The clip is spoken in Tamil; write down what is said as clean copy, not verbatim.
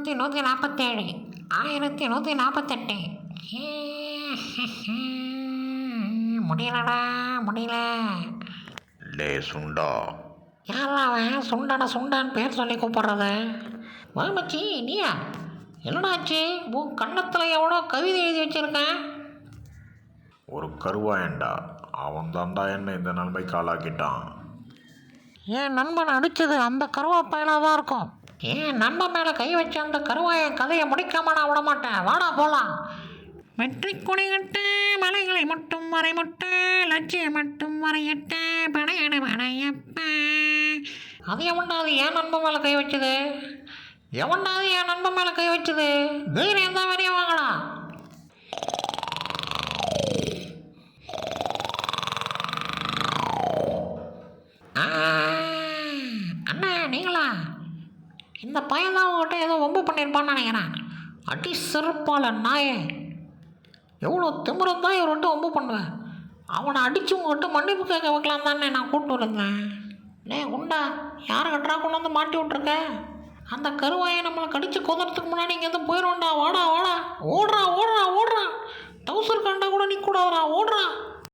1147, 1148. முடியலடா, முடியல. லே சுண்டா, யாரா அவன் சுண்டான்னு பேர் சொல்லி கூப்பிட்றது? மச்சி நீயா? என்னடாச்சு? உன் கன்னத்தில் எவ்வளோ கவிதை எழுதி வச்சிருக்கேன். ஒரு கருவாயண்டா. அவன் தாண்டா என்ன இந்த நிலைமைக்கு ஆளாக்கிட்டான். என் நண்பன் அடித்தது அந்த கருவாப்பையிலாக தான் இருக்கும். என் நண்பன் மேலே கை வச்சு அந்த கருவாயன் கதையை முடிக்காம நான் விட மாட்டேன். வாடா போகலாம். வெற்றி கொடிகட்டு மலைகளை மட்டும் வரைமுட்டு லட்சியம் மட்டும் வரையட்டு படையடு படையப்ப. அது எவன்டாது என் நண்பன் மேலே கை வச்சது? எவன்டாது என் நண்பன் மேலே கை வச்சது? தைரியம் தான் வெளியே வாங்கடா. அண்ணா நீங்களா? இந்த பையன் தான் உங்கள்கிட்ட ஏதோ வம்பு பண்ணியிருப்பான்னு நினைக்கிறேன். அடி செருப்பால நாயே, எவ்வளோ திமிரம் தான் இவர்கிட்ட வம்பு பண்ணுவேன். அவனை அடித்து உங்கள்கிட்ட மன்னிப்பு கேட்க வைக்கலாம் தானே நான் கூப்பிட்டு இருந்தேன். குண்டா, யாரை கட்டுறா கொண்டு வந்து மாட்டி விட்ருக்க? அந்த கருவாயை நம்மளை கடித்து கொதறதுக்கு முன்னாடி இங்கேருந்து போயிடுவோம்டா. வாடா வாடா, ஓடுறா ஓடுறா ஓடுறா. டவுசர் கண்டா கூட நிற்கூடாதுடா, ஓடுறா.